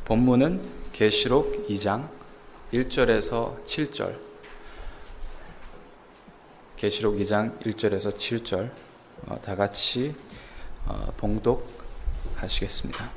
본문은 계시록 2장 1절에서 7절. 계시록 2장 1절에서 7절 다 같이 봉독하시겠습니다.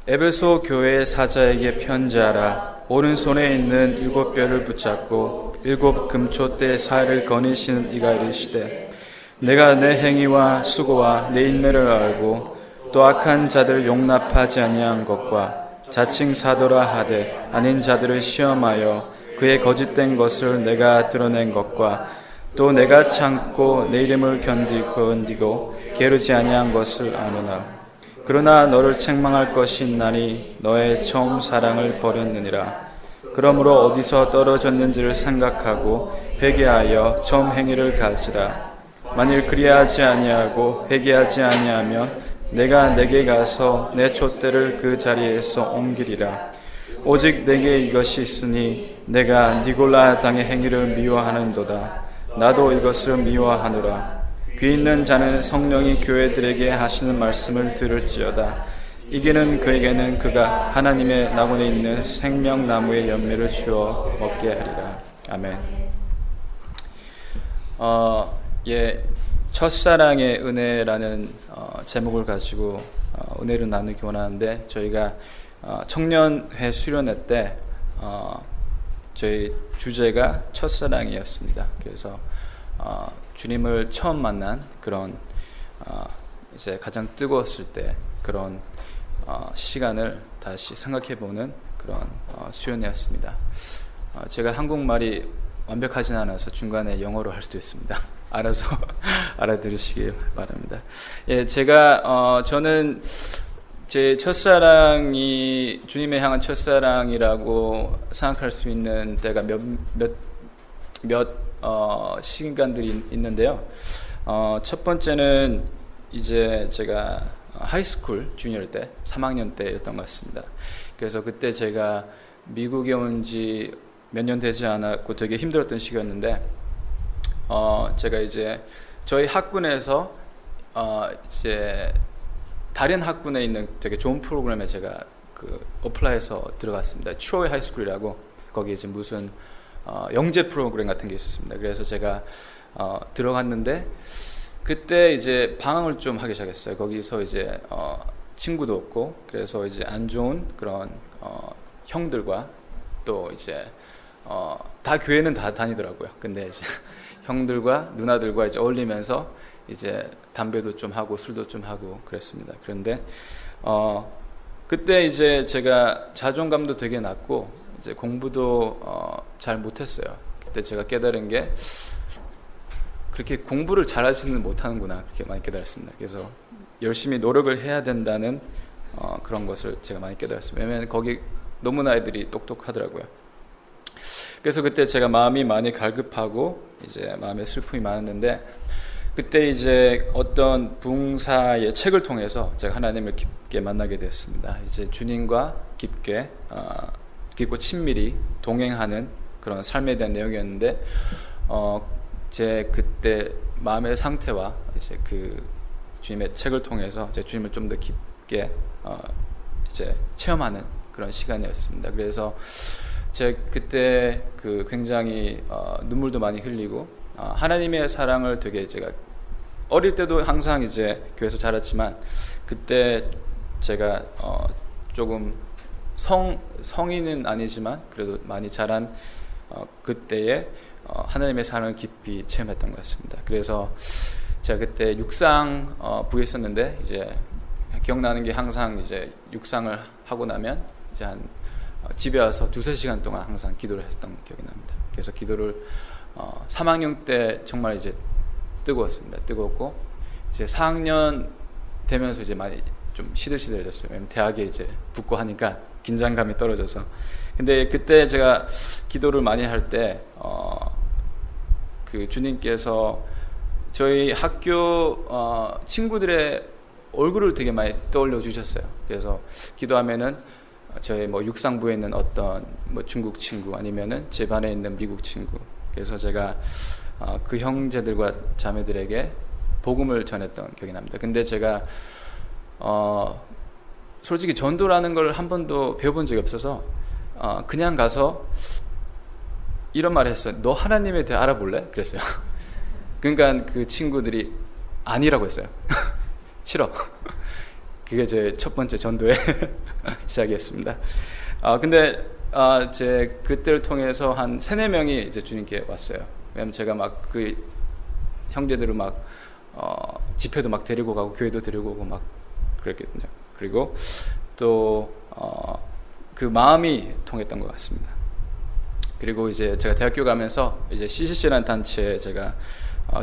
에베소 교회 사자에게 편지하라. 오른손에 있는 7뼈를 붙잡고 7 금초대 사이를 거니시는 이가 이르시되, 내가 내 행위와 수고와 내 인내를 알고 또 악한 자들 용납하지 아니한 것과 자칭 사도라 하되 아닌 자들을 시험하여 그의 거짓된 것을 내가 드러낸 것과 또 내가 참고 내 이름을 견디고 게으르지 아니한 것을 아노라. 그러나 너를 책망할 것이 있나니 너의 처음 사랑을 버렸느니라. 그러므로 어디서 떨어졌는지를 생각하고 회개하여 처음 행위를 가지라. 만일 그리하지 아니하고 회개하지 아니하면 내가 내게 가서 내 촛대를 그 자리에서 옮기리라. 오직 내게 이것이 있으니 내가 니골라 당의 행위를 미워하는도다. 나도 이것을 미워하노라. 귀 있는 자는 성령이 교회들에게 하시는 말씀을 들을지어다. 이기는 그에게는 그가 하나님의 낙원에 있는 생명나무의 열매를 주어 먹게 하리라. 아멘. 첫사랑의 은혜라는 제목을 가지고 은혜를 나누기 원하는데, 저희가 청년회 수련회 때 저희 주제가 첫사랑이었습니다. 그래서 주님을 처음 만난 그런 이제 가장 뜨거웠을 때 그런 시간을 다시 생각해보는 그런 수련회였습니다. 제가 한국말이 완벽하진 않아서 중간에 영어로 할 수도 있습니다. 알아서 알아들으시길 바랍니다. 저는 제 첫사랑이 주님의 향한 첫사랑이라고 생각할 수 있는 때가 몇 시간들이 있는데요. 첫 번째는 이제 제가 하이스쿨 주니어 때 3학년 때였던 것 같습니다. 그래서 그때 제가 미국에 온 지 몇 년 되지 않았고 되게 힘들었던 시기였는데, 제가 이제 저희 학군에서 이제 다른 학군에 있는 되게 좋은 프로그램에 제가 어플라이해서 들어갔습니다. 추오의 하이스쿨이라고, 거기 이제 무슨 영재 프로그램 같은 게 있었습니다. 그래서 제가 들어갔는데 그때 이제 방황을 좀 하기 시작했어요. 거기서 이제 친구도 없고, 그래서 이제 안 좋은 그런 형들과 또 이제 다 교회는 다 다니더라고요. 근데 이제 형들과 누나들과 이제 어울리면서 이제 담배도 좀 하고 술도 좀 하고 그랬습니다. 그런데 그때 이제 제가 자존감도 되게 낮고 이제 공부도 잘 못했어요. 그때 제가 깨달은 게, 그렇게 공부를 잘하지는 못하는구나, 그렇게 많이 깨달았습니다. 그래서 열심히 노력을 해야 된다는 그런 것을 제가 많이 깨달았습니다. 왜냐하면 거기 너무나 애들이 똑똑하더라고요. 그래서 그때 제가 마음이 많이 갈급하고 이제 마음에 슬픔이 많았는데, 그때 이제 어떤 부흥사의 책을 통해서 제가 하나님을 깊게 만나게 되었습니다. 이제 주님과 깊게 깊고 친밀히 동행하는 그런 삶에 대한 내용이었는데, 제 그때 마음의 상태와 이제 그 주님의 책을 통해서 제 주님을 좀 더 깊게 이제 체험하는 그런 시간이었습니다. 그래서 제가 그때 굉장히 눈물도 많이 흘리고 하나님의 사랑을 되게, 제가 어릴 때도 항상 이제 교회에서 자랐지만 그때 제가 조금 성인은 아니지만 그래도 많이 자란 그때에 하나님의 사랑을 깊이 체험했던 것 같습니다. 그래서 제가 그때 육상 부에 있었는데, 이제 기억나는 게 항상 이제 육상을 하고 나면 이제 한 집에 와서 2-3시간 동안 항상 기도를 했던 기억이 납니다. 그래서 기도를 3학년 때 정말 이제 뜨거웠습니다. 뜨거웠고 이제 4학년 되면서 이제 많이 좀 시들시들해졌어요. 왜냐면 대학에 이제 붙고 하니까 긴장감이 떨어져서. 근데 그때 제가 기도를 많이 할 때 그 주님께서 저희 학교 친구들의 얼굴을 되게 많이 떠올려 주셨어요. 그래서 기도하면은 저희 육상부에 있는 어떤 중국 친구, 아니면은 제 반에 있는 미국 친구, 그래서 제가 그 형제들과 자매들에게 복음을 전했던 기억이 납니다. 근데 제가 솔직히 전도라는 걸 한 번도 배워본 적이 없어서 그냥 가서 이런 말을 했어요. 너 하나님에 대해 알아볼래? 그랬어요. 그러니까 그 친구들이 아니라고 했어요. 싫어. 그게 제 첫 번째 전도의 시작이었습니다. 근데 제 그때를 통해서 한 3-4명이 이제 주님께 왔어요. 왜냐면 제가 막 그 형제들을 막 집회도 막 데리고 가고 교회도 데리고 오고 막 그랬거든요. 그리고 또 그 마음이 통했던 것 같습니다. 그리고 이제 제가 대학교 가면서 이제 CCC라는 단체에 제가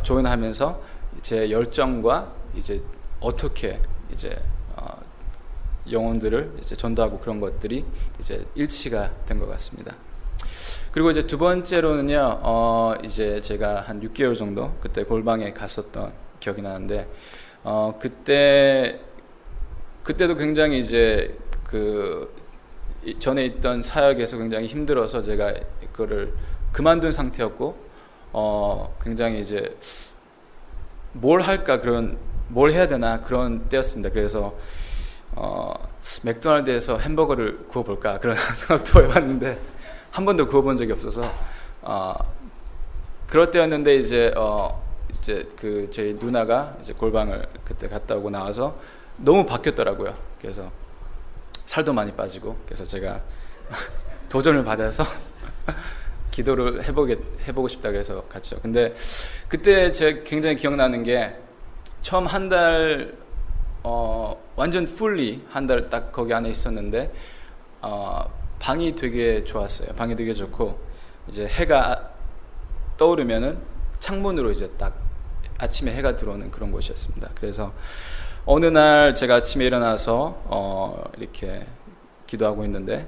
조인하면서 제 열정과 이제 어떻게 이제 영혼들을 이제 전도하고 그런 것들이 이제 일치가 된 것 같습니다. 그리고 이제 두 번째로는요, 이제 제가 한 6개월 정도 그때 골방에 갔었던 기억이 나는데, 그때도 굉장히 이제 그 전에 있던 사역에서 굉장히 힘들어서 제가 그거를 그만둔 상태였고, 굉장히 이제 뭘 할까 뭘 해야 되나 그런 때였습니다. 그래서 맥도날드에서 햄버거를 구워볼까 그런 생각도 해봤는데 한 번도 구워본 적이 없어서 그럴 때였는데 이제 그 저희 누나가 이제 골방을 그때 갔다 오고 나와서 너무 바뀌었더라고요. 그래서 살도 많이 빠지고, 그래서 제가 도전을 받아서 기도를 해보고 싶다 그래서 갔죠. 근데 그때 제가 굉장히 기억나는 게 처음 한 달 완전 풀리 한 달 딱 거기 안에 있었는데 방이 되게 좋았어요. 방이 되게 좋고 이제 해가 떠오르면은 창문으로 이제 딱 아침에 해가 들어오는 그런 곳이었습니다. 그래서 어느 날 제가 아침에 일어나서 이렇게 기도하고 있는데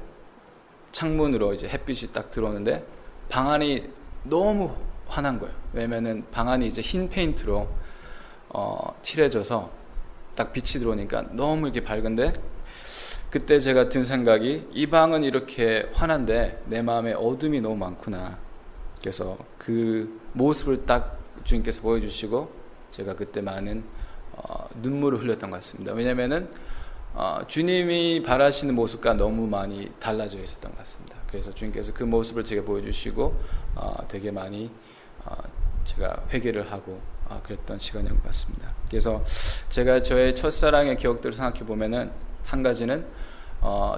창문으로 이제 햇빛이 딱 들어오는데 방 안이 너무 환한 거예요. 왜냐면은 방 안이 이제 흰 페인트로 칠해져서 딱 빛이 들어오니까 너무 이렇게 밝은데, 그때 제가 든 생각이 이 방은 이렇게 환한데 내 마음에 어둠이 너무 많구나. 그래서 그 모습을 딱 주님께서 보여주시고 제가 그때 많은 눈물을 흘렸던 것 같습니다. 왜냐면은 주님이 바라시는 모습과 너무 많이 달라져 있었던 것 같습니다. 그래서 주님께서 그 모습을 제게 보여주시고 되게 많이 제가 회개를 하고 그랬던 시간인 것 같습니다. 그래서 제가 저의 첫사랑의 기억들을 생각해 보면은 한 가지는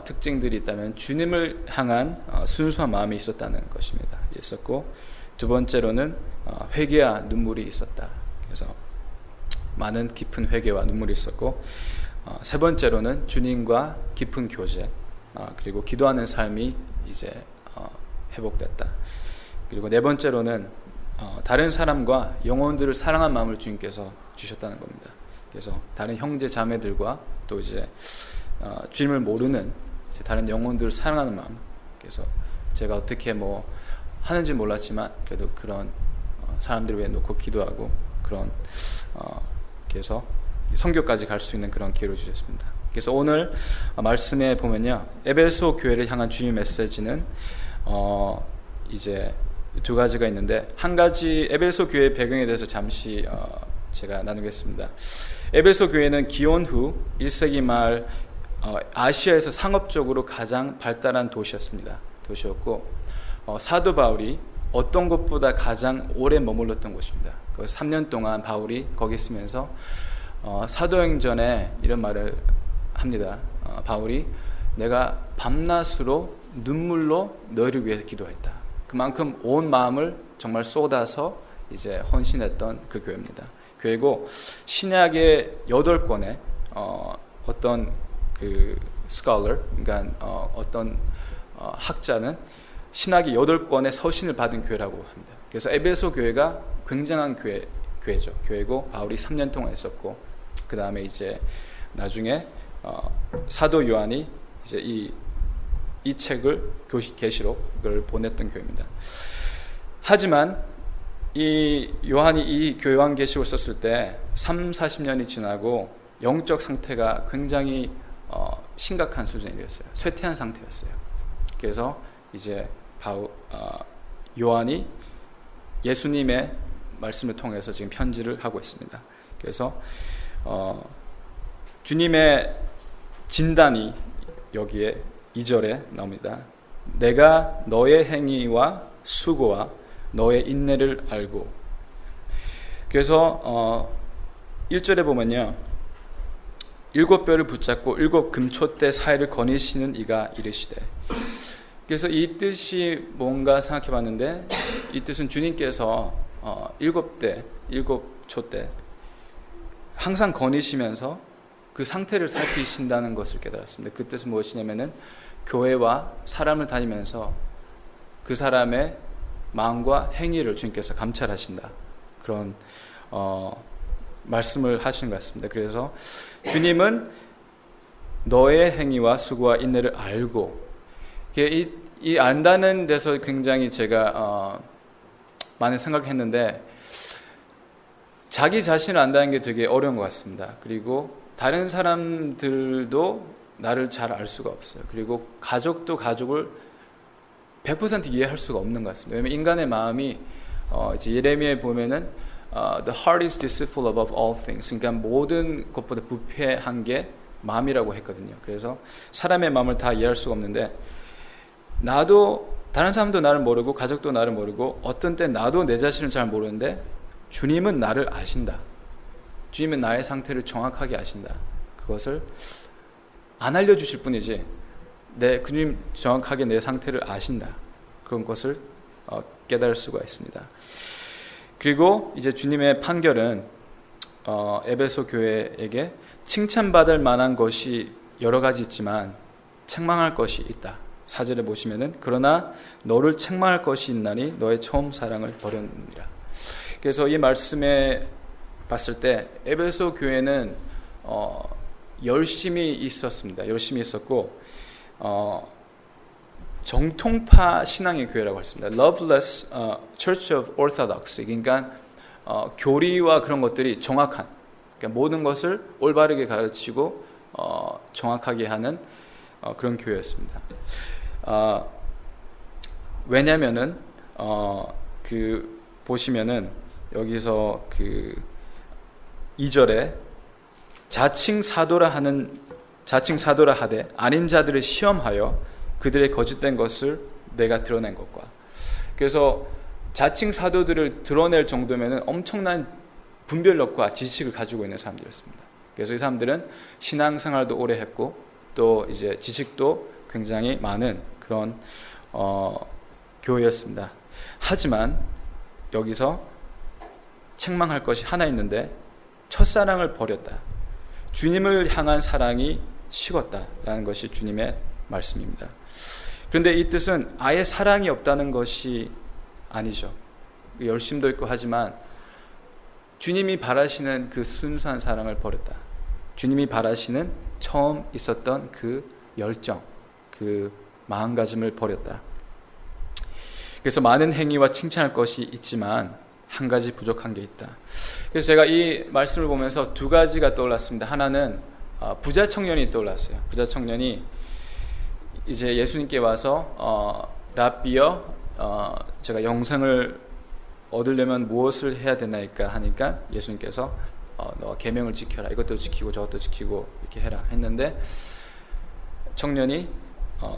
특징들이 있다면 주님을 향한 순수한 마음이 있었다는 것입니다. 있었고, 두 번째로는 회개와 눈물이 있었다. 그래서 많은 깊은 회개와 눈물이 있었고, 세 번째로는 주님과 깊은 교제, 그리고 기도하는 삶이 이제 회복됐다. 그리고 네 번째로는 다른 사람과 영혼들을 사랑한 마음을 주님께서 주셨다는 겁니다. 그래서 다른 형제 자매들과 또 이제 주님을 모르는 이제 다른 영혼들을 사랑하는 마음. 그래서 제가 어떻게 뭐 하는지 몰랐지만 그래도 그런 사람들을 위해 놓고 기도하고 그런 그래서 선교까지 갈 수 있는 그런 기회를 주셨습니다. 그래서 오늘 말씀에 보면요, 에베소 교회를 향한 주님 메시지는 이제 두 가지가 있는데, 한 가지 에베소 교회의 배경에 대해서 잠시 제가 나누겠습니다. 에베소 교회는 기원 후 1세기 말 아시아에서 상업적으로 가장 발달한 도시였고 사도 바울이 어떤 곳보다 가장 오래 머물렀던 곳입니다. 그 3년 동안 바울이 거기 있으면서 사도행전에 이런 말을 합니다. 바울이 내가 밤낮으로 눈물로 너희를 위해서 기도했다. 그만큼 온 마음을 정말 쏟아서 이제 헌신했던 그 교회입니다. 교회고, 신약의 8권의 어떤 그 스칼러, 그러니까 어떤 학자는 신학의 8권의 서신을 받은 교회라고 합니다. 그래서 에베소 교회가 굉장한 교회죠. 교회고, 바울이 3년 동안 있었고, 그 다음에 이제 나중에 사도 요한이 이제 이 책을 계시록을 보냈던 교회입니다. 하지만 이 요한이 이 요한계시록을 썼을 때 30-40년이 지나고 영적 상태가 굉장히 심각한 수준이었어요. 쇠퇴한 상태였어요. 그래서 이제 요한이 예수님의 말씀을 통해서 지금 편지를 하고 있습니다. 그래서 주님의 진단이 여기에 2절에 나옵니다. 내가 너의 행위와 수고와 너의 인내를 알고. 그래서 1절에 보면요, 7뼈를 붙잡고 7 금촛대 사이를 거니시는 이가 이르시되. 그래서 이 뜻이 뭔가 생각해 봤는데, 이 뜻은 주님께서 7대, 7촛대 항상 거니시면서 그 상태를 살피신다는 것을 깨달았습니다. 그 뜻은 무엇이냐면은 교회와 사람을 다니면서 그 사람의 마음과 행위를 주님께서 감찰하신다, 그런 말씀을 하시는 것 같습니다. 그래서 주님은 너의 행위와 수고와 인내를 알고, 이 안다는 데서 굉장히 제가 많이 생각했는데, 자기 자신을 안다는 게 되게 어려운 것 같습니다. 그리고 다른 사람들도 나를 잘 알 수가 없어요. 그리고 가족도 가족을 100% 이해할 수가 없는 것 같습니다. 왜냐하면 인간의 마음이 이제 예레미야에 보면은 The heart is deceitful above all things. 그러니까 모든 것보다 부패한 게 마음이라고 했거든요. 그래서 사람의 마음을 다 이해할 수가 없는데, 나도 다른 사람도 나를 모르고 가족도 나를 모르고 어떤 때 나도 내 자신을 잘 모르는데 주님은 나를 아신다. 주님은 나의 상태를 정확하게 아신다. 그것을 안 알려주실 뿐이지 주님 정확하게 내 상태를 아신다. 그런 것을 깨달을 수가 있습니다. 그리고 이제 주님의 판결은 에베소 교회에게 칭찬받을 만한 것이 여러 가지 있지만 책망할 것이 있다. 4절에 보시면은 그러나 너를 책망할 것이 있나니 너의 처음 사랑을 버렸느니라. 그래서 이 말씀에 봤을 때 에베소 교회는 열심히 있었습니다. 열심히 있었고 정통파 신앙의 교회라고 했습니다. Loveless Church of Orthodoxy. 그러니까 교리와 그런 것들이 정확한, 그러니까 모든 것을 올바르게 가르치고 정확하게 하는 그런 교회였습니다. 왜냐면은 그 보시면은 여기서 그 2절에 자칭 사도라 하되 아닌 자들을 시험하여 그들의 거짓된 것을 내가 드러낸 것과. 그래서 자칭 사도들을 드러낼 정도면은 엄청난 분별력과 지식을 가지고 있는 사람들이었습니다. 그래서 이 사람들은 신앙생활도 오래 했고 또 이제 지식도 굉장히 많은 그런 교회였습니다. 하지만 여기서 책망할 것이 하나 있는데, 첫사랑을 버렸다. 주님을 향한 사랑이 식었다라는 것이 주님의 말씀입니다. 그런데 이 뜻은 아예 사랑이 없다는 것이 아니죠. 열심도 있고 하지만 주님이 바라시는 그 순수한 사랑을 버렸다. 주님이 바라시는 처음 있었던 그 열정, 그 마음가짐을 버렸다. 그래서 많은 행위와 칭찬할 것이 있지만 한 가지 부족한 게 있다. 그래서 제가 이 말씀을 보면서 두 가지가 떠올랐습니다. 하나는 부자 청년이 떠올랐어요. 부자 청년이 이제 예수님께 와서 랍비여, 제가 영생을 얻으려면 무엇을 해야 되나이까 하니까 예수님께서 너 계명을 지켜라. 이것도 지키고 저것도 지키고 이렇게 해라 했는데, 청년이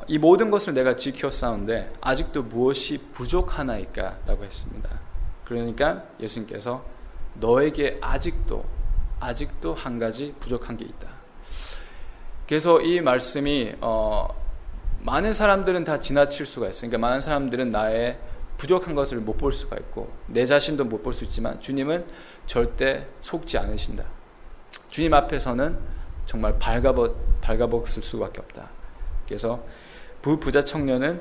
이 모든 것을 내가 지켰사온데 아직도 무엇이 부족하나이까 라고 했습니다. 그러니까 예수님께서 너에게 아직도 한 가지 부족한 게 있다. 그래서 이 말씀이 많은 사람들은 다 지나칠 수가 있어요. 그러니까 많은 사람들은 나의 부족한 것을 못 볼 수가 있고 내 자신도 못 볼 수 있지만 주님은 절대 속지 않으신다. 주님 앞에서는 정말 발가벗을 수밖에 없다. 그래서 부자 청년은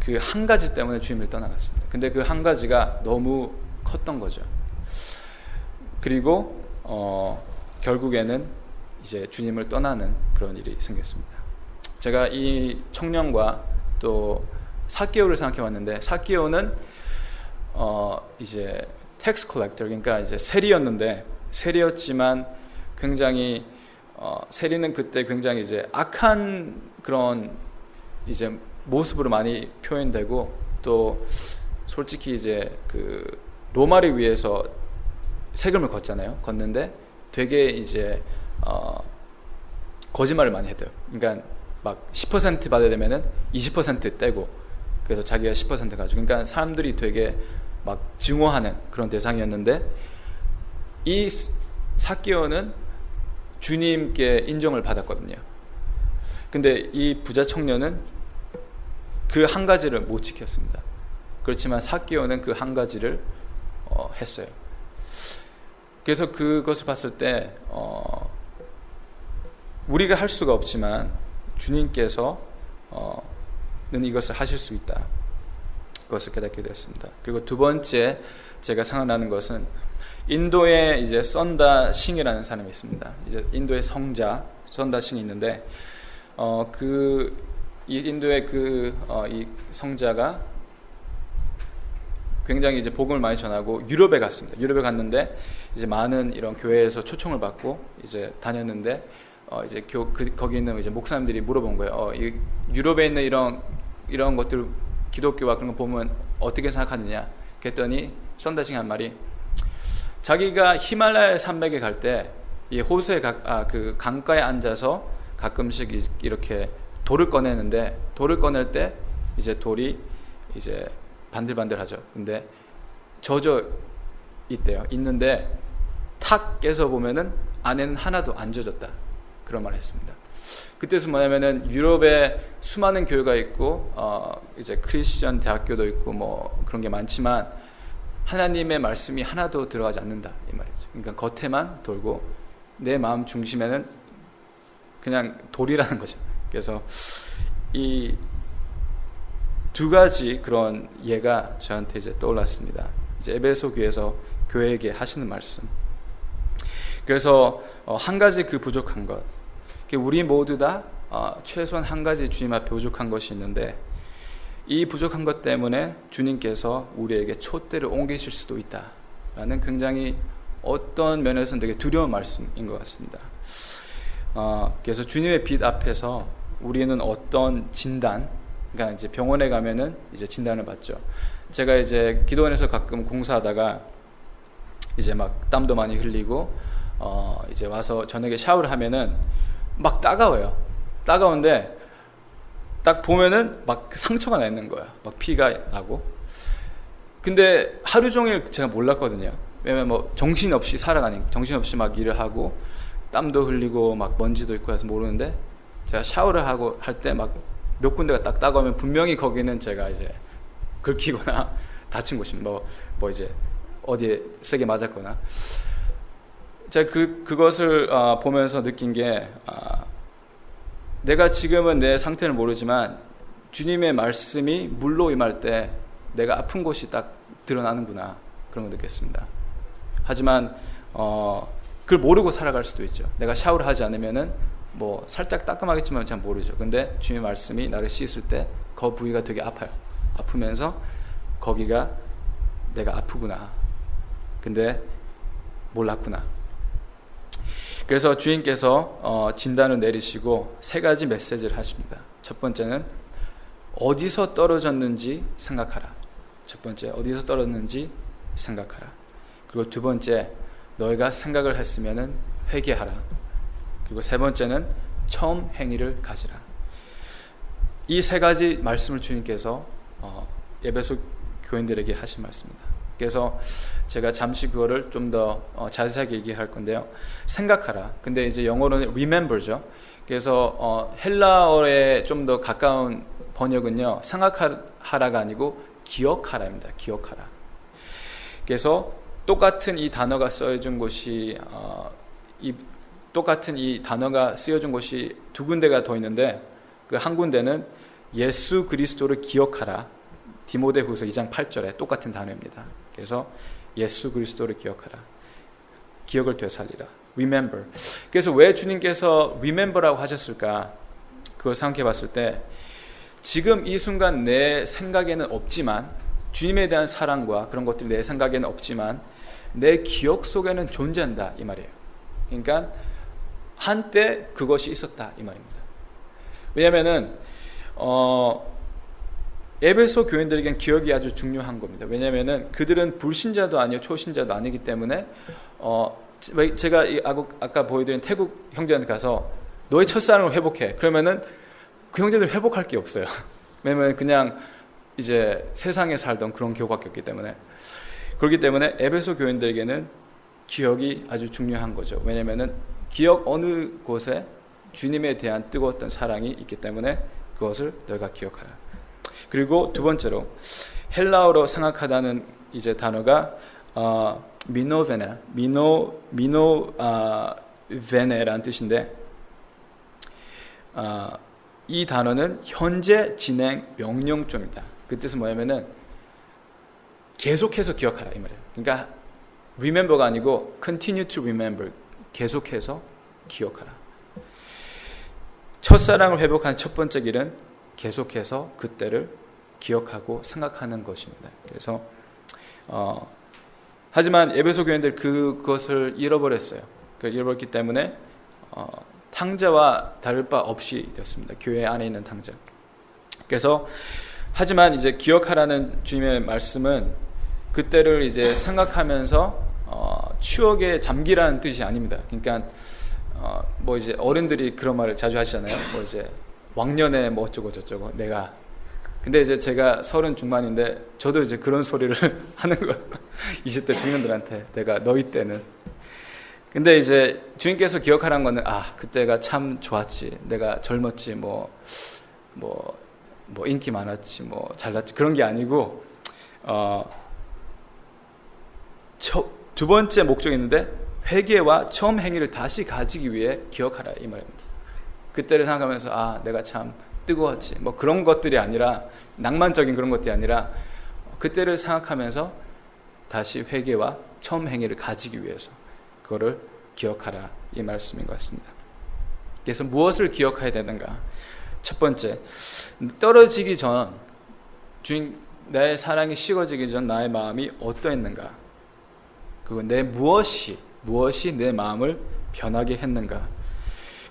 그 한 가지 때문에 주님을 떠나갔습니다. 근데 그 한 가지가 너무 컸던 거죠. 그리고 결국에는 이제 주님을 떠나는 그런 일이 생겼습니다. 제가 이 청년과 또 삭개오를 생각해 봤는데, 삭개오는 이제 텍스 컬렉터, 그러니까 이제 세리였는데, 세리였지만 굉장히 세리는 그때 굉장히 이제 악한 그런 이제 모습으로 많이 표현되고, 또 솔직히 이제 그 로마를 위해서 세금을 걷잖아요. 걷는데 되게 이제 거짓말을 많이 했대요. 그러니까 막 10% 받아야 되면은 20% 떼고, 그래서 자기가 10% 가지고, 그러니까 사람들이 되게 막 증오하는 그런 대상이었는데, 이 삭개오는 주님께 인정을 받았거든요. 근데 이 부자 청년은 그 한 가지를 못 지켰습니다. 그렇지만 삭개오는 그 한 가지를 했어요. 그래서 그것을 봤을 때 우리가 할 수가 없지만 주님께서는 이것을 하실 수 있다. 그것을 깨닫게 되었습니다. 그리고 두 번째 제가 생각나는 것은, 인도에 이제 선다 싱이라는 사람이 있습니다. 이제 인도의 성자 선다 싱이 있는데, 이 인도의 이 성자가 굉장히 이제 복음을 많이 전하고 유럽에 갔습니다. 유럽에 갔는데 이제 많은 이런 교회에서 초청을 받고 이제 다녔는데, 이제 거기 있는 이제 목사님들이 물어본 거예요. 이 유럽에 있는 이런 것들, 기독교와 그런 거 보면 어떻게 생각하느냐? 그랬더니 선다싱 한 말이, 자기가 히말라야 산맥에 갈 때 이 호수의 그 강가에 앉아서 가끔씩 이렇게 돌을 꺼내는데, 돌을 꺼낼 때 이제 돌이 이제 반들반들하죠. 근데 젖어 있대요. 있는데 탁 깨서 보면은 안에는 하나도 안 젖었다. 그런 말을 했습니다. 그때서 뭐냐면은 유럽에 수많은 교회가 있고 이제 크리스천 대학교도 있고 뭐 그런 게 많지만 하나님의 말씀이 하나도 들어가지 않는다, 이 말이죠. 그러니까 겉에만 돌고 내 마음 중심에는 그냥 돌이라는 거죠. 그래서 이 두 가지 그런 예가 저한테 이제 떠올랐습니다. 이제 에베소 교회에서 교회에게 하시는 말씀. 그래서 한 가지 그 부족한 것, 우리 모두 다 최소한 한 가지 주님 앞에 부족한 것이 있는데, 이 부족한 것 때문에 주님께서 우리에게 촛대를 옮기실 수도 있다라는 굉장히 어떤 면에서는 되게 두려운 말씀인 것 같습니다. 그래서 주님의 빛 앞에서 우리는 어떤 진단, 그러니까 이제 병원에 가면은 이제 진단을 받죠. 제가 이제 기도원에서 가끔 공사하다가 이제 막 땀도 많이 흘리고 이제 와서 저녁에 샤워를 하면은 막 따가워요. 따가운데 딱 보면은 막 상처가 나 있는 거야. 막 피가 나고. 근데 하루 종일 제가 몰랐거든요. 왜냐면 뭐 정신없이 살아가니까, 정신없이 막 일을 하고 땀도 흘리고 막 먼지도 있고 해서 모르는데, 제가 샤워를 하고 할 때 막 몇 군데가 딱 따가우면 분명히 거기는 제가 이제 긁히거나 다친 곳입니다. 뭐 이제 어디에 세게 맞았거나. 제가 그것을 보면서 느낀 게, 내가 지금은 내 상태를 모르지만 주님의 말씀이 물로 임할 때 내가 아픈 곳이 딱 드러나는구나, 그런 걸 느꼈습니다. 하지만 그걸 모르고 살아갈 수도 있죠. 내가 샤워를 하지 않으면은 뭐 살짝 따끔하겠지만 잘 모르죠. 근데 주님의 말씀이 나를 씻을 때 그 부위가 되게 아파요. 아프면서 거기가 내가 아프구나, 근데 몰랐구나. 그래서 주님께서 진단을 내리시고 세 가지 메시지를 하십니다. 첫 번째는 어디서 떨어졌는지 생각하라. 첫 번째, 어디서 떨어졌는지 생각하라. 그리고 두 번째, 너희가 생각을 했으면은 회개하라. 그리고 세 번째는 처음 행위를 가지라. 이 세 가지 말씀을 주님께서 에베소 교인들에게 하신 말씀입니다. 그래서 제가 잠시 그거를 좀 더 자세하게 얘기할 건데요. 생각하라. 근데 이제 영어로는 remember죠. 그래서 헬라어에 좀 더 가까운 번역은요, 생각하라가 아니고 기억하라입니다. 기억하라. 그래서 똑같은 이 단어가 쓰여진 곳이 똑같은 이 단어가 쓰여진 곳이 두 군데가 더 있는데, 그 한 군데는 예수 그리스도를 기억하라. 디모데후서 2장 8절에 똑같은 단어입니다. 그래서 예수 그리스도를 기억하라. 기억을 되살리라. Remember. 그래서 왜 주님께서 Remember라고 하셨을까? 그걸 생각해 봤을 때, 지금 이 순간 내 생각에는 없지만, 주님에 대한 사랑과 그런 것들이 내 생각에는 없지만 내 기억 속에는 존재한다, 이 말이에요. 그러니까 한때 그것이 있었다, 이 말입니다. 왜냐하면은 에베소 교인들에겐 기억이 아주 중요한 겁니다. 왜냐하면은 그들은 불신자도 아니고 초신자도 아니기 때문에 제가 아까 보여드린 태국 형제한테 가서 너의 첫사랑을 회복해. 그러면은 그 형제들 회복할 게 없어요. 왜냐면 그냥 이제 세상에 살던 그런 교우밖에 없기 때문에. 그렇기 때문에 에베소 교인들에게는 기억이 아주 중요한 거죠. 왜냐면은 기억 어느 곳에 주님에 대한 뜨거웠던 사랑이 있기 때문에 그것을 너희가 기억하라. 그리고 두 번째로 헬라어로 생각하다는 이제 단어가 미노베네라는 뜻인데, 이 단어는 현재 진행 명령조입니다. 그 뜻은 뭐냐면은 계속해서 기억하라 이 말이에요. 그러니까 remember가 아니고 continue to remember, 계속해서 기억하라. 첫사랑을 회복한 첫 번째 길은 계속해서 그때를 기억하고 생각하는 것입니다. 그래서 하지만 에베소 교인들 그것을 잃어버렸어요. 잃어버렸기 때문에 탕자와 다를 바 없이 되었습니다. 교회 안에 있는 탕자. 그래서 하지만 이제 기억하라는 주님의 말씀은 그때를 이제 생각하면서 추억에 잠기라는 뜻이 아닙니다. 그러니까 뭐 이제 어른들이 그런 말을 자주 하시잖아요. 뭐 이제 왕년에 뭐 어쩌고 저쩌고 내가. 근데 이제 제가 30 중반인데 저도 이제 그런 소리를 하는 거예요. 20대 청년들한테 내가 너희 때는. 근데 이제 주님께서 기억하라는 거는 그때가 참 좋았지, 내가 젊었지, 뭐 인기 많았지, 뭐 잘났지, 그런 게 아니고 두 번째 목적이 있는데 회개와 처음 행위를 다시 가지기 위해 기억하라 이 말입니다. 그때를 생각하면서 내가 참 뜨거웠지, 뭐 그런 것들이 아니라, 낭만적인 그런 것들이 아니라 그때를 생각하면서 다시 회개와 처음 행위를 가지기 위해서 그거를 기억하라 이 말씀인 것 같습니다. 그래서 무엇을 기억해야 되는가? 첫 번째, 떨어지기 전, 주님 내 사랑이 식어지기 전 나의 마음이 어떠했는가? 그리고 무엇이 내 마음을 변하게 했는가?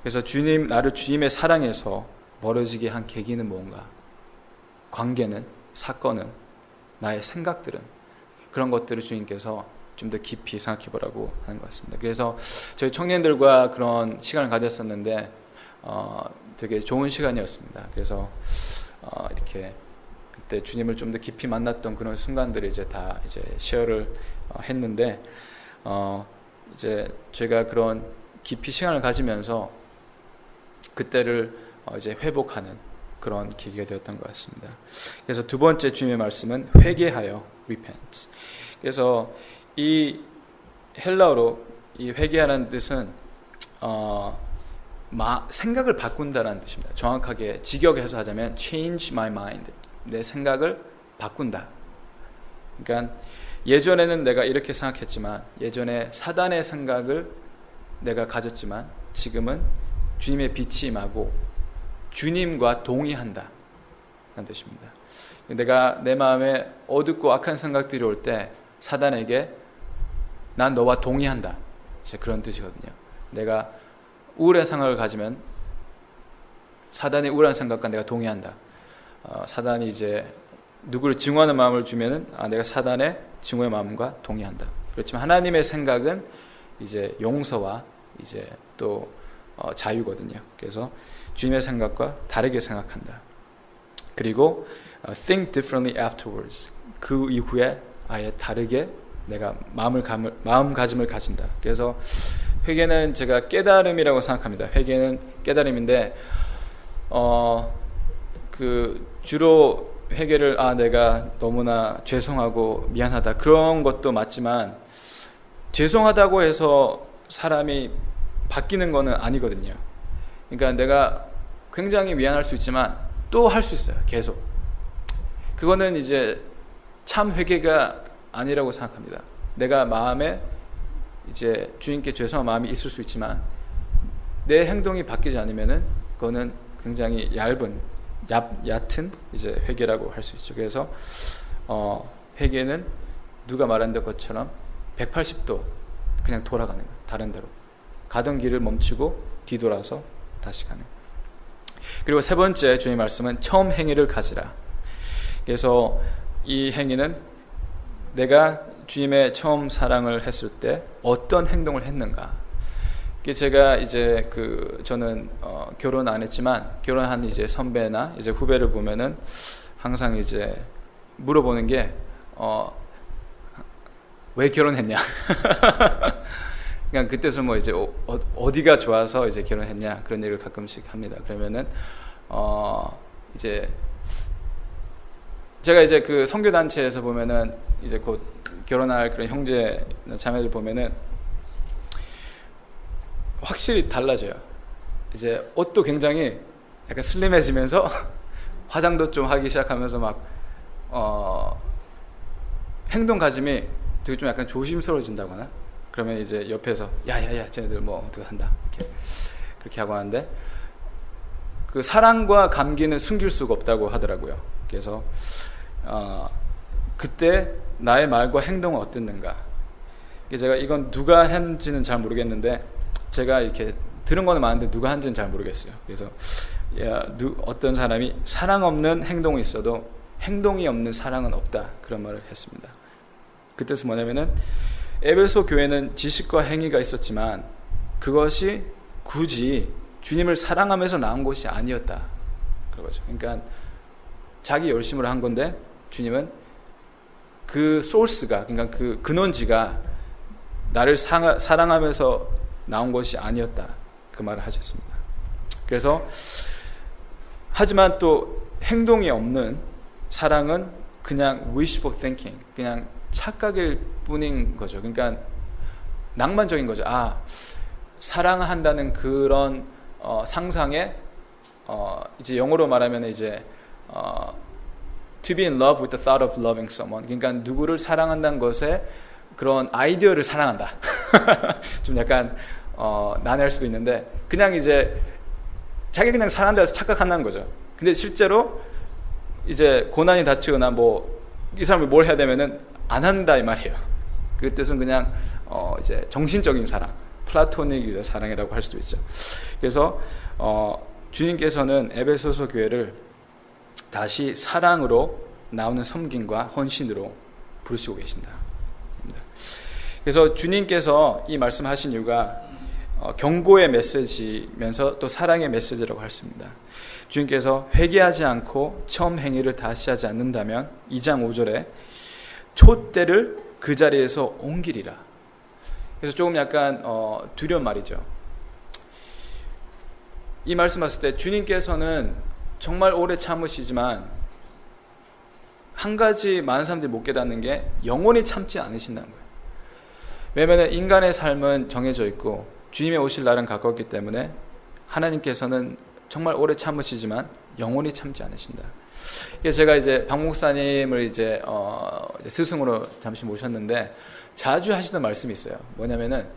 그래서 나를 주님의 사랑에서 멀어지게 한 계기는 뭔가? 관계는, 사건은, 나의 생각들은, 그런 것들을 주님께서 좀 더 깊이 생각해 보라고 하는 것 같습니다. 그래서 저희 청년들과 그런 시간을 가졌었는데 되게 좋은 시간이었습니다. 그래서 이렇게 그때 주님을 좀 더 깊이 만났던 그런 순간들을 이제 다 이제 쉐어를 했는데 이제 제가 그런 깊이 시간을 가지면서 그때를 이제 회복하는 그런 계기가 되었던 것 같습니다. 그래서 두 번째 주님의 말씀은 회개하여, repent. 그래서 이 헬라어로 이 회개하라는 뜻은 생각을 바꾼다라는 뜻입니다. 정확하게 직역해서 하자면 change my mind, 내 생각을 바꾼다. 그러니까 예전에는 내가 이렇게 생각했지만, 예전에 사단의 생각을 내가 가졌지만 지금은 주님의 빛이 임하고 주님과 동의한다 라는 뜻입니다. 내가 내 마음에 어둡고 악한 생각들이 올 때 사단에게 난 너와 동의한다, 이제 그런 뜻이거든요. 내가 우울한 생각을 가지면 사단의 우울한 생각과 내가 동의한다. 사단이 이제 누구를 증오하는 마음을 주면은 내가 사단의 증오의 마음과 동의한다. 그렇지만 하나님의 생각은 이제 용서와 이제 또 자유거든요. 그래서 주님의 생각과 다르게 생각한다. 그리고 think differently afterwards. 그 이후에 아예 다르게 내가 마음가짐을 가진다. 그래서 회개는 제가 깨달음이라고 생각합니다. 회개는 깨달음인데 주로 회개를 내가 너무나 죄송하고 미안하다, 그런 것도 맞지만 죄송하다고 해서 사람이 바뀌는 거는 아니거든요. 그러니까 내가 굉장히 미안할 수 있지만 또 할 수 있어요. 계속. 그거는 이제 참 회개가 아니라고 생각합니다. 내가 마음에 이제 주님께 죄송한 마음이 있을 수 있지만 내 행동이 바뀌지 않으면은 그거는 굉장히 얕은 이제 회개라고 할 수 있죠. 그래서 회개는 누가 말한 것처럼 180도 그냥 돌아가는 거예요. 다른 데로 가던 길을 멈추고 뒤돌아서 다시 가는 거예요. 그리고 세 번째 주님의 말씀은 처음 행위를 가지라. 그래서 이 행위는 내가 주님의 처음 사랑을 했을 때 어떤 행동을 했는가. 제가 이제 저는 결혼 안 했지만 결혼한 이제 선배나 이제 후배를 보면은 항상 이제 물어보는 게 왜 결혼했냐? 그냥 그때서 뭐 이제 어디가 좋아서 이제 결혼했냐 그런 얘기를 가끔씩 합니다. 그러면은 이제 제가 이제 그 선교 단체에서 보면은 이제 곧 결혼할 그런 형제 자매들 보면은 확실히 달라져요. 이제 옷도 굉장히 약간 슬림해지면서 화장도 좀 하기 시작하면서 막 행동 가짐이 되게 좀 약간 조심스러워진다거나 그러면 이제 옆에서 야야야 쟤네들 뭐 어떻게 한다 그렇게 하고 하는데 그 사랑과 감기는 숨길 수가 없다고 하더라고요. 그래서 그때 나의 말과 행동은 어땠는가. 제가 이건 누가 했는지는 잘 모르겠는데 제가 이렇게 들은 거는 많은데 누가 한지는 잘 모르겠어요. 그래서 어떤 사람이 사랑 없는 행동이 있어도 행동이 없는 사랑은 없다 그런 말을 했습니다. 그 뜻은 뭐냐면은 에베소 교회는 지식과 행위가 있었지만 그것이 굳이 주님을 사랑하면서 나온 것이 아니었다 그거죠. 그러니까 자기 열심으로 한 건데 주님은 그 소스가 그러니까 그 근원지가 나를 사랑하면서 나온 것이 아니었다 그 말을 하셨습니다. 그래서 하지만 또 행동이 없는 사랑은 그냥 wishful thinking 그냥 착각일 뿐인 거죠. 그러니까 낭만적인 거죠. 사랑한다는 그런 상상에 이제 영어로 말하면 이제 to be in love with the thought of loving someone. 그러니까 누구를 사랑한다는 것에 그런 아이디어를 사랑한다. 좀 약간 난해할 수도 있는데 그냥 이제 자기 그냥 사랑한다 해서 착각한다는 거죠. 근데 실제로 이제 고난이 닥치거나 뭐 이 사람이 뭘 해야 되면은 안 한다 이 말이에요. 그 뜻은 그냥 이제 정신적인 사랑, 플라토닉 사랑이라고 할 수도 있죠. 그래서 주님께서는 에베소서 교회를 다시 사랑으로 나오는 섬김과 헌신으로 부르시고 계신다. 그래서 주님께서 이 말씀하신 이유가 경고의 메시지면서 또 사랑의 메시지라고 할 수 있습니다. 주님께서 회개하지 않고 처음 행위를 다시 하지 않는다면 2장 5절에 촛대를 그 자리에서 옮기리라. 그래서 조금 약간 두려운 말이죠. 이 말씀하실 때 주님께서는 정말 오래 참으시지만 한 가지 많은 사람들이 못 깨닫는 게 영원히 참지 않으신다는 거예요. 왜냐하면 인간의 삶은 정해져 있고 주님의 오실 날은 가까웠기 때문에 하나님께서는 정말 오래 참으시지만 영원히 참지 않으신다. 그래서 제가 이제 박 목사님을 이제 스승으로 잠시 모셨는데 자주 하시는 말씀이 있어요. 뭐냐면은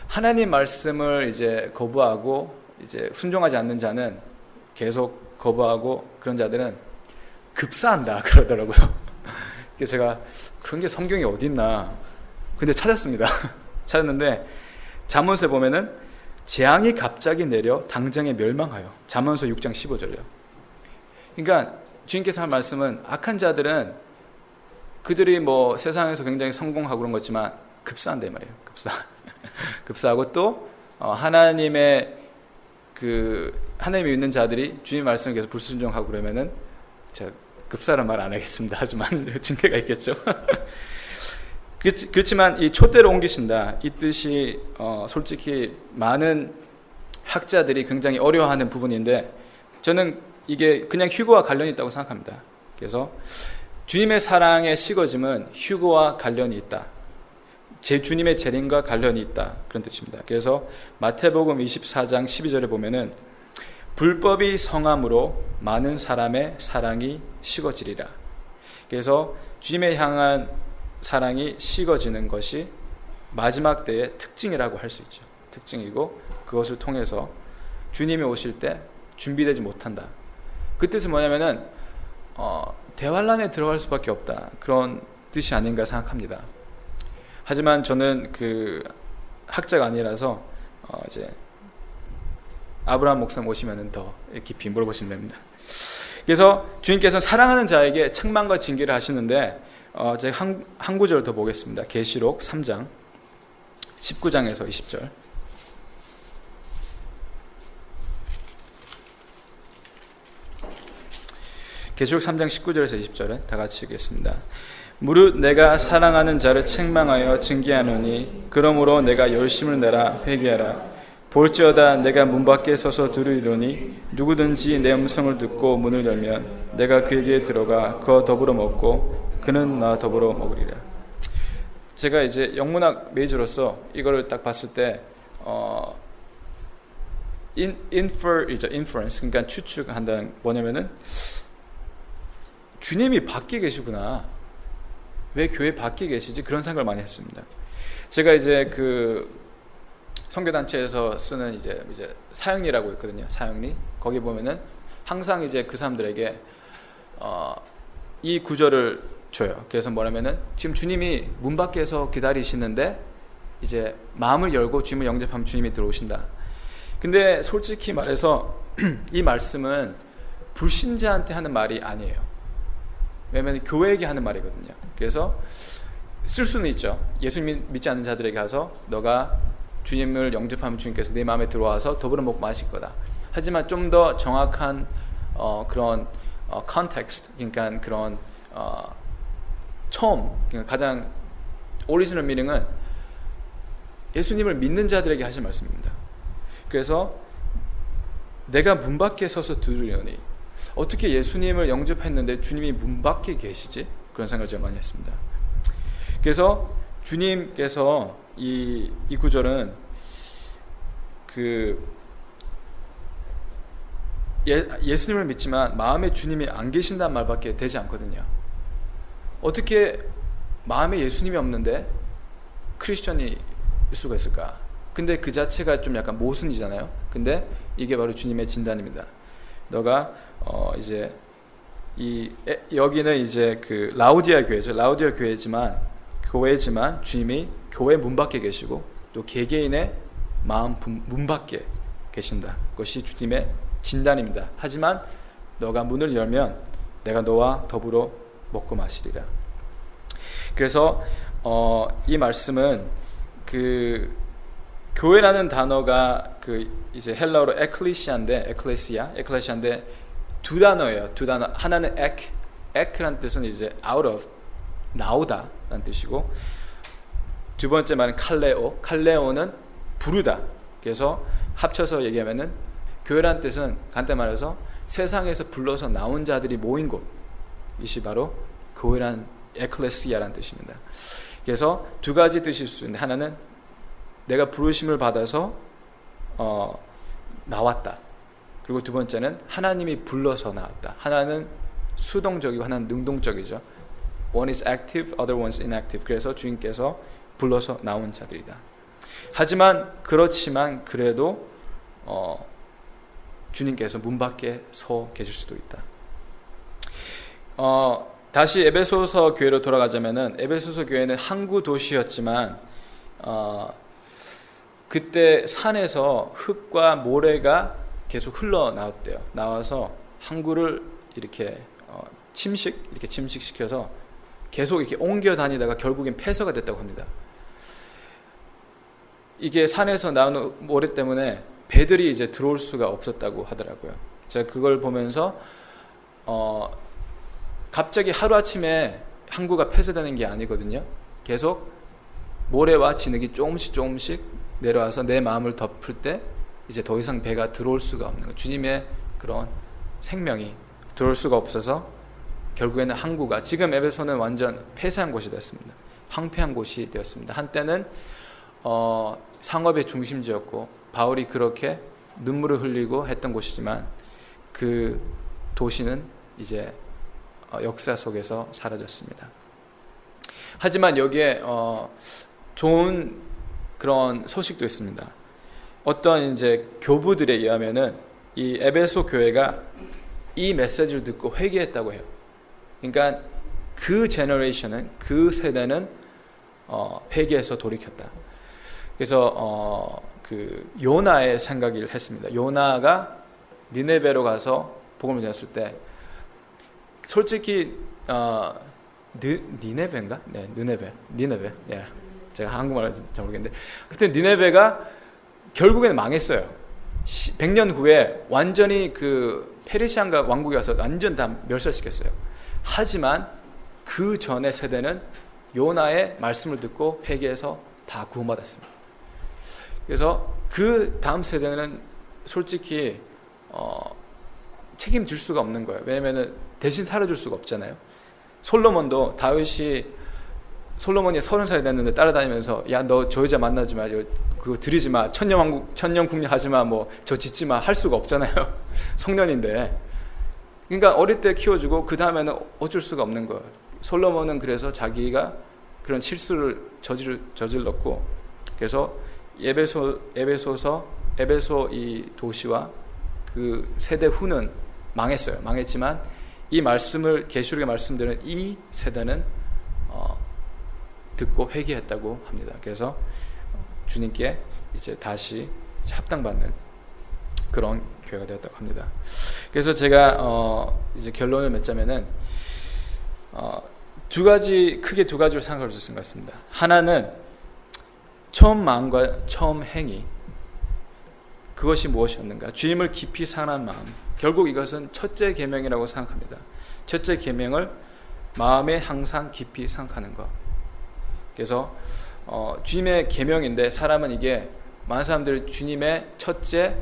하나님 말씀을 이제 거부하고 이제 순종하지 않는 자는 계속 거부하고 그런 자들은 급사한다 그러더라고요. 그래서 제가 그런 게 성경에 어디 있나? 근데 찾았습니다. 찾았는데 잠언서에 보면은 재앙이 갑자기 내려 당장에 멸망하여. 잠언서 6장 15절이요. 그러니까 주님께서 한 말씀은 악한 자들은 그들이 뭐 세상에서 굉장히 성공하고 그런 거지만 급사한다 이 말이에요. 급사하고 또 하나님의 하나님이 믿는 자들이 주님 말씀을 계속 불순종하고 그러면은 제가 급사란 말 안 하겠습니다. 하지만 징계가 있겠죠. 그렇지만 이 촛대를 옮기신다 이 뜻이 솔직히 많은 학자들이 굉장히 어려워하는 부분인데 저는 이게 그냥 휴거와 관련이 있다고 생각합니다. 그래서 주님의 사랑의 식어짐은 휴거와 관련이 있다. 주님의 재림과 관련이 있다. 그런 뜻입니다. 그래서 마태복음 24장 12절에 보면은 불법이 성함으로 많은 사람의 사랑이 식어지리라. 그래서 주님의 향한 사랑이 식어지는 것이 마지막 때의 특징이라고 할 수 있죠. 특징이고 그것을 통해서 주님이 오실 때 준비되지 못한다. 그 뜻은 뭐냐면은 대환란에 들어갈 수밖에 없다. 그런 뜻이 아닌가 생각합니다. 하지만 저는 그 학자가 아니라서 이제 아브라함 목사 모시면은 더 깊이 물어보시면 됩니다. 그래서 주님께서는 사랑하는 자에게 책망과 징계를 하시는데 제가 한 구절 더 보겠습니다. 계시록 3장 19장에서 20절 계시록 3장 19절에서 20절에 다 같이 읽겠습니다. 무릇 내가 사랑하는 자를 책망하여 징계하노니 그러므로 내가 열심을 내라 회개하라. 볼지어다 내가 문 밖에 서서 두드리노니 누구든지 내 음성을 듣고 문을 열면 내가 그에게 들어가 그와 더불어 먹고 그는 나와 더불어 먹으리라. 제가 이제 영문학 메이저로서 이거를 딱 봤을 때 inference, 그러니까 추측한다는 뭐냐면은 주님이 밖에 계시구나. 왜 교회 밖에 계시지? 그런 생각을 많이 했습니다. 제가 이제 그 선교단체에서 쓰는 이제 사역리라고 있거든요. 사역리. 거기 보면은 항상 이제 그 사람들에게 이 구절을 줘요. 그래서 뭐냐면은 지금 주님이 문 밖에서 기다리시는데 이제 마음을 열고 주님을 영접하면 주님이 들어오신다. 근데 솔직히 말해서 이 말씀은 불신자한테 하는 말이 아니에요. 왜냐면 교회에게 하는 말이거든요. 그래서 쓸 수는 있죠. 예수님 믿지 않는 자들에게 가서 너가 주님을 영접하면 주님께서 내 마음에 들어와서 더불어 먹고 마실 거다. 하지만 좀 더 정확한 그런 context, 그러니까 그런 처음, 그러니까 가장 오리지널 미닝은 예수님을 믿는 자들에게 하신 말씀입니다. 그래서 내가 문 밖에 서서 두드리노니 어떻게 예수님을 영접했는데 주님이 문 밖에 계시지? 그런 생각을 제가 많이 했습니다. 그래서 주님께서 이 구절은 예수님을 믿지만 마음에 주님이 안 계신다는 말밖에 되지 않거든요. 어떻게 마음에 예수님이 없는데 크리스천일 수가 있을까? 근데 그 자체가 좀 약간 모순이잖아요. 근데 이게 바로 주님의 진단입니다. 너가 이제 여기는 이제 그 라우디아 교회죠. 라우디아 교회지만 주님이 교회 문 밖에 계시고 또 개개인의 마음 문 밖에 계신다. 그것이 주님의 진단입니다. 하지만 너가 문을 열면 내가 너와 더불어 먹고 마시리라. 그래서 이 말씀은 그 교회라는 단어가 그 이제 헬라어로 에클레시아인데 두 단어예요. 두 단어. 하나는 ek라는 뜻은 이제 out of, 나오다라는 뜻이고, 두 번째 말은 칼레오는 부르다. 그래서 합쳐서 얘기하면은 교회라는 뜻은 간단히 말해서 세상에서 불러서 나온 자들이 모인 곳, 이것이 바로 교회란 에클레시아라는 뜻입니다. 그래서 두 가지 뜻일 수 있는데, 하나는 내가 부르심을 받아서 나왔다. 그리고 두 번째는 하나님이 불러서 나왔다. 하나는 수동적이고 하나는 능동적이죠. One is active, other one is inactive. 그래서 주님께서 불러서 나온 자들이다. 하지만 그렇지만 그래도 주님께서 문 밖에 서 계실 수도 있다. 다시 에베소서 교회로 돌아가자면은, 에베소서 교회는 항구 도시였지만 그때 산에서 흙과 모래가 계속 흘러나왔대요. 나와서 항구를 이렇게 침식시켜서 계속 이렇게 옮겨 다니다가 결국엔 폐허가 됐다고 합니다. 이게 산에서 나오는 모래 때문에 배들이 이제 들어올 수가 없었다고 하더라고요. 제가 그걸 보면서 갑자기 하루아침에 항구가 폐쇄되는 게 아니거든요. 계속 모래와 진흙이 조금씩 내려와서 내 마음을 덮을 때 이제 더 이상 배가 들어올 수가 없는 거예요. 주님의 그런 생명이 들어올 수가 없어서 결국에는 항구가, 지금 에베소는 완전 폐쇄한 곳이 됐습니다. 황폐한 곳이 되었습니다. 한때는 상업의 중심지였고 바울이 그렇게 눈물을 흘리고 했던 곳이지만 그 도시는 이제 역사 속에서 사라졌습니다. 하지만 여기에 좋은 그런 소식도 있습니다. 어떤 이제 교부들에 의하면은 이 에베소 교회가 이 메시지를 듣고 회개했다고 해요. 그러니까 그 제너레이션은, 그 세대는 회개해서 돌이켰다. 그래서 그 요나의 생각을 했습니다. 요나가 니네베로 가서 복음을 전했을 때, 솔직히 니네베인가? 네, 니네베. 예. 제가 한국말을 잘 모르겠는데, 그때 니네베가 결국에는 망했어요. 100년 후에 완전히 그 페르시아가 왕국에 와서 완전 다 멸살시켰어요. 하지만 그 전의 세대는 요나의 말씀을 듣고 회개해서 다 구원받았습니다. 그래서 그 다음 세대는 솔직히 책임질 수가 없는 거예요. 왜냐하면 대신 살아줄 수가 없잖아요. 솔로몬이 30살이 됐는데 따라다니면서 야, 너 저 여자 만나지 마, 그거 들이지 마, 천년국녀 하지 마, 뭐 저 짓지 마 할 수가 없잖아요. 성년인데. 그러니까 어릴 때 키워주고 그 다음에는 어쩔 수가 없는 거예요. 솔로몬은 그래서 자기가 그런 실수를 저질렀고, 그래서 에베소 이 도시와 그 세대 후는 망했어요. 망했지만 이 말씀을 계시록에 말씀드리는 이 세대는 듣고 회개했다고 합니다. 그래서 주님께 이제 다시 합당받는 그런 교회가 되었다고 합니다. 그래서 제가 이제 결론을 맺자면은 크게 두 가지로 생각할 수 있을 것 같습니다. 하나는 처음 마음과 처음 행위, 그것이 무엇이었는가? 주님을 깊이 사랑하는 마음. 결국 이것은 첫째 계명이라고 생각합니다. 첫째 계명을 마음에 항상 깊이 생각하는 것. 그래서 주님의 계명인데 사람은 이게 많은 사람들이 주님의 첫째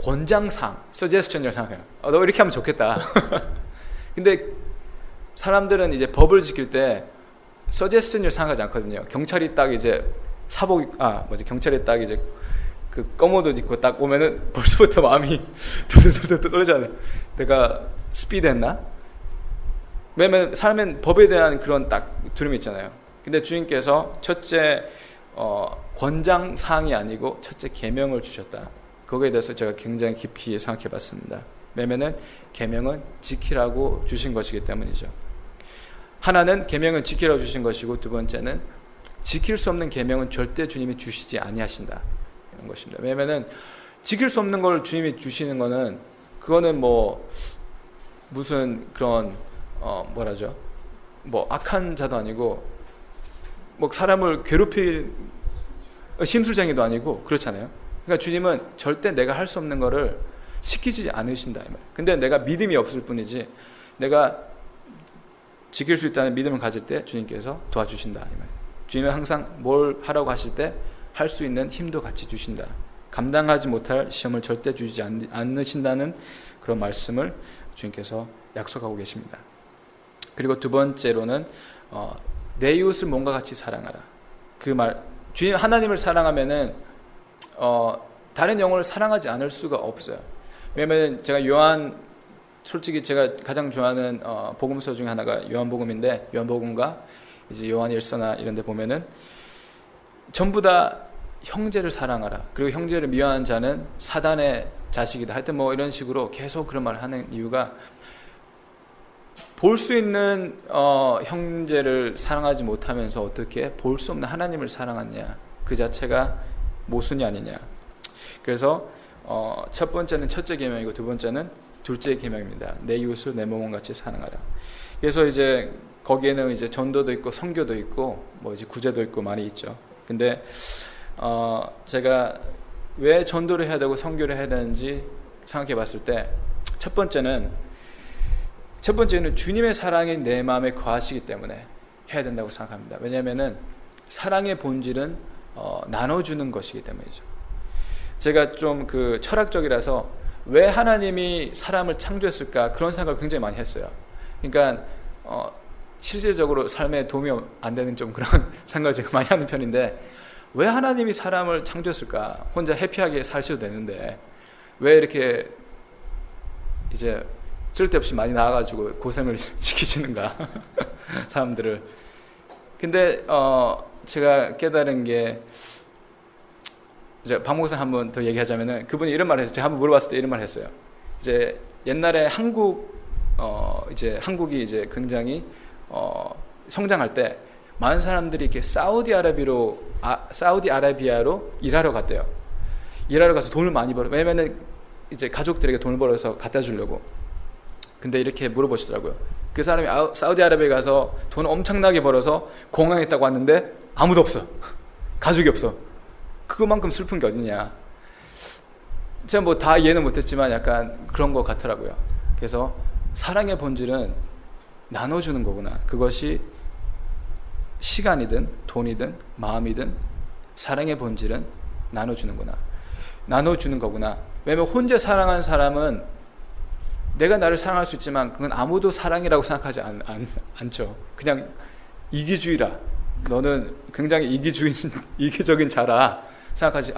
권장사항, suggestion이라고 생각해요. 너 이렇게 하면 좋겠다. 근데 사람들은 이제 법을 지킬 때 suggestion을 생각하지 않거든요. 경찰이 딱 이제 경찰이 딱 이제 그 검은 옷 입고 딱 오면은 벌써부터 마음이 도들도들 떨리잖아요. 내가 스피드했나? 왜냐면 사람은 법에 대한 그런 딱 두려움이 있잖아요. 근데 주님께서 첫째 권장 사항이 아니고 첫째 계명을 주셨다. 거기에 대해서 제가 굉장히 깊이 생각해 봤습니다. 왜냐면은 계명은 지키라고 주신 것이기 때문이죠. 하나는 계명은 지키라고 주신 것이고, 두 번째는 지킬 수 없는 계명은 절대 주님이 주시지 아니하신다, 이런 것입니다. 왜냐면은 지킬 수 없는 걸 주님이 주시는 거는 그거는 뭐 무슨 그런 뭐 악한 자도 아니고 뭐 사람을 괴롭힐 심술쟁이도 아니고 그렇잖아요. 그러니까 주님은 절대 내가 할 수 없는 거를 시키지 않으신다, 이 말. 근데 내가 믿음이 없을 뿐이지 내가 지킬 수 있다는 믿음을 가질 때 주님께서 도와주신다, 이 말. 주님은 항상 뭘 하라고 하실 때 할 수 있는 힘도 같이 주신다. 감당하지 못할 시험을 절대 주지 않으신다는 그런 말씀을 주님께서 약속하고 계십니다. 그리고 두 번째로는 내 이웃을 몸과 같이 사랑하라. 그 말, 주님 하나님을 사랑하면은 다른 영혼을 사랑하지 않을 수가 없어요. 왜냐면 제가 솔직히 제가 가장 좋아하는 복음서 중에 하나가 요한복음인데, 요한복음과 이제 요한일서나 이런 데 보면은 전부 다 형제를 사랑하라. 그리고 형제를 미워하는 자는 사단의 자식이다. 하여튼 뭐 이런 식으로 계속 그런 말을 하는 이유가, 볼 수 있는 형제를 사랑하지 못하면서 어떻게 볼 수 없는 하나님을 사랑하냐, 그 자체가 모순이 아니냐. 그래서 첫 번째는 첫째 계명이고 두 번째는 둘째 계명입니다. 내 이웃을 내 몸과 같이 사랑하라. 그래서 이제 거기에는 이제 전도도 있고 선교도 있고 뭐 이제 구제도 있고 많이 있죠. 근데 제가 왜 전도를 해야 되고 선교를 해야 되는지 생각해 봤을 때, 첫 번째는 주님의 사랑이 내 마음에 거하시기 때문에 해야 된다고 생각합니다. 왜냐하면은 사랑의 본질은 나눠주는 것이기 때문이죠. 제가 좀 그 철학적이라서 왜 하나님이 사람을 창조했을까, 그런 생각을 굉장히 많이 했어요. 그러니까 실질적으로 삶에 도움이 안 되는 좀 그런 생각을 제가 많이 하는 편인데, 왜 하나님이 사람을 창조했을까? 혼자 해피하게 사셔도 되는데 왜 이렇게 이제 쓸데없이 많이 나와가지고 고생을 시키시는가 사람들을. 근데 제가 깨달은 게, 이제 박 목사 한번 더 얘기하자면은, 그분이 이런 말을 했어요. 제가 한번 물어봤을 때 이런 말을 했어요. 이제 옛날에 한국이 이제 굉장히 성장할 때 많은 사람들이 이렇게 사우디아라비아로 일하러 갔대요. 일하러 가서 돈을 많이 벌어. 왜냐면은 이제 가족들에게 돈을 벌어서 갖다 주려고. 근데 이렇게 물어보시더라고요. 그 사람이 사우디아라비아에 가서 돈을 엄청나게 벌어서 공항에 딱 왔는데 아무도 없어. 가족이 없어. 그거만큼 슬픈 게 어디냐. 제가 뭐 다 이해는 못했지만 약간 그런 것 같더라고요. 그래서 사랑의 본질은 나눠주는 거구나. 그것이 시간이든 돈이든 마음이든 사랑의 본질은 나눠주는구나. 나눠주는 거구나. 왜냐면 혼자 사랑하는 사람은 내가 나를 사랑할 수 있지만 그건 아무도 사랑이라고 생각하지 않죠. 그냥 이기주의라. 너는 굉장히 이기적인 자라 생각하지.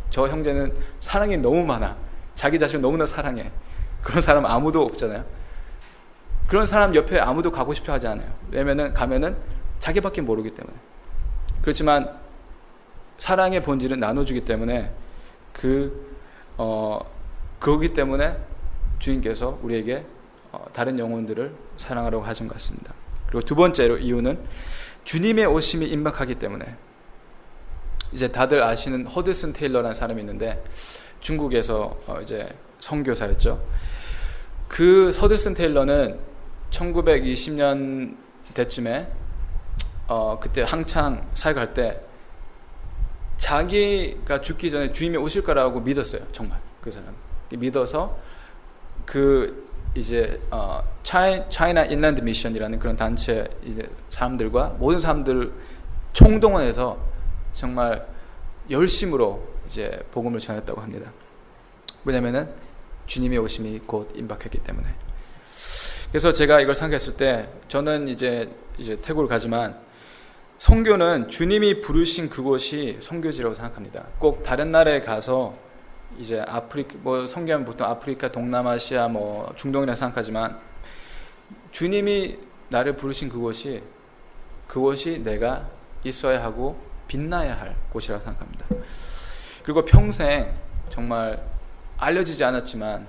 저 형제는 사랑이 너무 많아. 자기 자신을 너무나 사랑해. 그런 사람 아무도 없잖아요. 그런 사람 옆에 아무도 가고 싶어 하지 않아요. 왜냐면은 가면은 자기밖에 모르기 때문에. 그렇지만 사랑의 본질은 나눠주기 때문에 그러기 때문에 주님께서 우리에게 다른 영혼들을 사랑하라고 하신 것 같습니다. 그리고 두 번째로 이유는 주님의 오심이 임박하기 때문에. 이제 다들 아시는 허드슨 테일러라는 사람이 있는데 중국에서 이제 선교사였죠. 그 허드슨 테일러는 1920년대쯤에 그때 한창 사역할 때 자기가 죽기 전에 주님이 오실 거라고 믿었어요. 정말 그 사람 믿어서 이제 차이나 인랜드 미션이라는 그런 단체 이제 사람들과 모든 사람들 총동원해서 정말 열심으로 이제 복음을 전했다고 합니다. 왜냐면은 주님의 오심이 곧 임박했기 때문에. 그래서 제가 이걸 생각했을 때 저는 이제 태국을 가지만 선교는 주님이 부르신 그곳이 선교지라고 생각합니다. 꼭 다른 나라에 가서 이제 선교하면 보통 아프리카, 동남아시아, 중동이라 생각하지만 주님이 나를 부르신 그곳이 내가 있어야 하고 빛나야 할 곳이라고 생각합니다. 그리고 평생 정말 알려지지 않았지만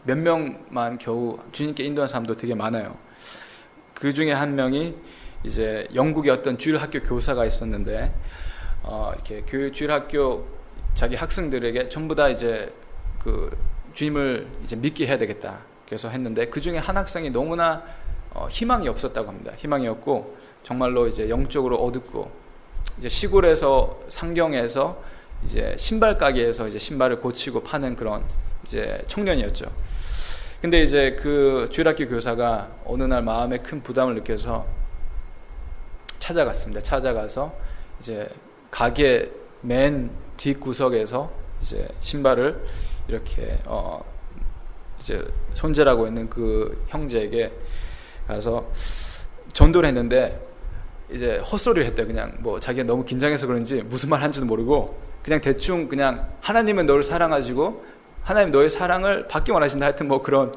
몇 명만 겨우 주님께 인도한 사람도 되게 많아요. 그 중에 한 명이 이제 영국의 어떤 주일학교 교사가 있었는데 이렇게 주일학교 자기 학생들에게 전부 다 이제 주님을 이제 믿게 해야 되겠다. 그래서 했는데 그 중에 한 학생이 너무나 희망이 없었다고 합니다. 희망이 없고 정말로 이제 영적으로 어둡고 이제 시골에서 상경에서 이제 신발 가게에서 이제 신발을 고치고 파는 그런 이제 청년이었죠. 근데 이제 그 주일학교 교사가 어느 날 마음에 큰 부담을 느껴서 찾아갔습니다. 찾아가서 이제 가게 맨 뒷구석에서 이제 신발을 이렇게 이제 손질하고 있는 그 형제에게 가서 전도를 했는데 이제 헛소리를 했대요. 그냥 자기가 너무 긴장해서 그런지 무슨 말 한지도 모르고 그냥 대충 그냥 하나님은 너를 사랑하시고 하나님 너의 사랑을 받기 원하신다. 하여튼 그런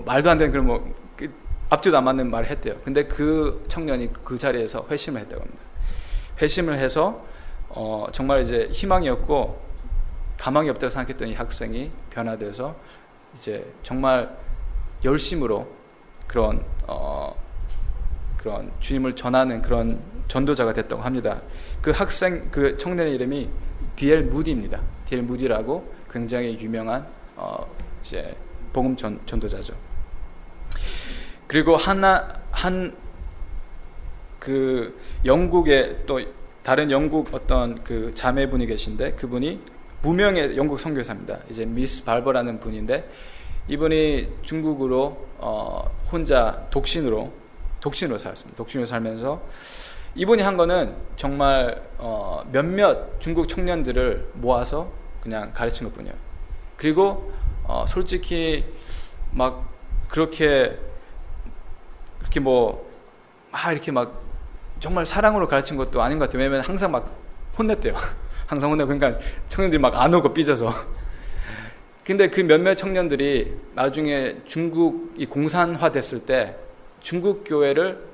말도 안 되는 그런 앞뒤도 안 맞는 말을 했대요. 근데 그 청년이 그 자리에서 회심을 했다고 합니다. 회심을 해서 정말 이제 희망이 없고 가망이 없다고 생각했던 이 학생이 변화돼서 이제 정말 열심으로 그런 주님을 전하는 그런 전도자가 됐다고 합니다. 그 청년의 이름이 D.L. 무디입니다. D.L. 무디라고 굉장히 유명한 이제 복음 전도자죠. 그리고 영국에 또 다른 영국 어떤 그 자매분이 계신데 그분이 무명의 영국 선교사입니다. 이제 미스 발버라는 분인데 이분이 중국으로 혼자 독신으로 살았습니다. 독신으로 살면서 이분이 한 거는 정말 몇몇 중국 청년들을 모아서 그냥 가르친 것뿐이에요. 그리고 솔직히 그렇게 정말 사랑으로 가르친 것도 아닌 것 같아요. 왜냐면 항상 혼냈대요. 항상 혼내고 그러니까 청년들이 안 오고 삐져서. 근데 그 몇몇 청년들이 나중에 중국이 공산화됐을 때 중국 교회를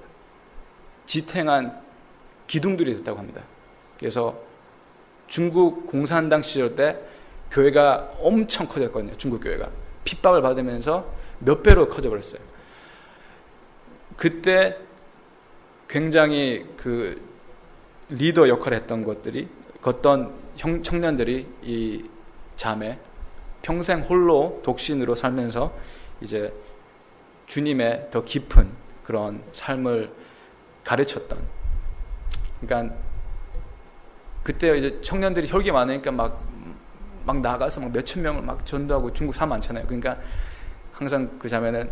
지탱한 기둥들이 됐다고 합니다. 그래서 중국 공산당 시절 때 교회가 엄청 커졌거든요. 중국 교회가 핍박을 받으면서 몇 배로 커져버렸어요. 그때 굉장히 그 리더 역할을 했던 청년들이 이 자매 평생 홀로 독신으로 살면서 이제 주님의 더 깊은 그런 삶을 가르쳤던. 그러니까 그때 이제 청년들이 혈기 많으니까 막 나가서 막 몇천 명을 막 전도하고, 중국 사람 많잖아요. 그러니까 항상 그 자매는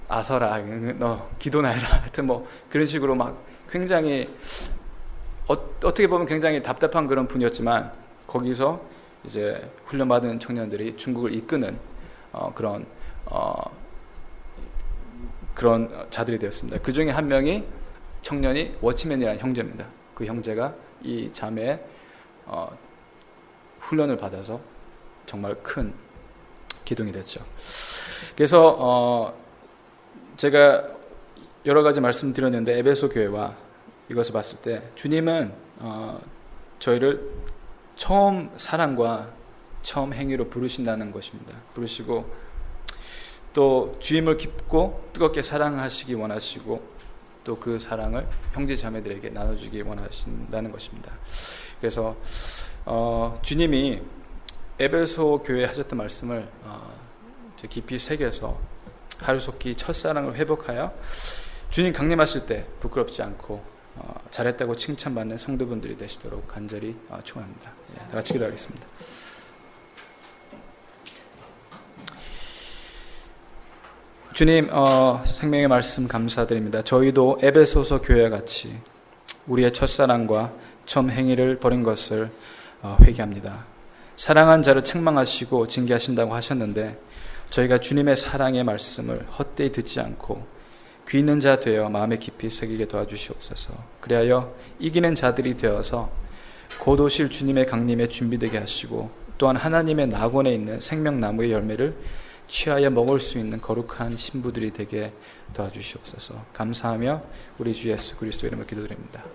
아서라, 너 기도나 해라, 하여튼 뭐 그런 식으로 막 굉장히 어떻게 보면 굉장히 답답한 그런 분이었지만, 거기서 이제 훈련받은 청년들이 중국을 이끄는 그런 자들이 되었습니다. 그 중에 한 명이 청년이 워치맨이라는 형제입니다. 그 형제가 이 자매의 훈련을 받아서 정말 큰 기둥이 됐죠. 그래서 제가 여러 가지 말씀드렸는데, 에베소 교회와 이것을 봤을 때 주님은 저희를 처음 사랑과 처음 행위로 부르신다는 것입니다. 부르시고 또 주임을 깊고 뜨겁게 사랑하시기 원하시고, 또 그 사랑을 형제 자매들에게 나눠주기 원하신다는 것입니다. 그래서 주님이 에베소 교회에 하셨던 말씀을 깊이 새겨서 하루속히 첫사랑을 회복하여 주님 강림하실 때 부끄럽지 않고 잘했다고 칭찬받는 성도분들이 되시도록 간절히 축원합니다. 다 같이 기도하겠습니다. 주님, 생명의 말씀 감사드립니다. 저희도 에베소서 교회와 같이 우리의 첫사랑과 처음 행위를 버린 것을 회개합니다. 사랑한 자를 책망하시고 징계하신다고 하셨는데, 저희가 주님의 사랑의 말씀을 헛되이 듣지 않고 귀 있는 자 되어 마음에 깊이 새기게 도와주시옵소서. 그리하여 이기는 자들이 되어서 곧 오실 주님의 강림에 준비되게 하시고, 또한 하나님의 낙원에 있는 생명나무의 열매를 취하여 먹을 수 있는 거룩한 신부들이 되게 도와주시옵소서. 감사하며 우리 주 예수 그리스도 이름으로 기도드립니다.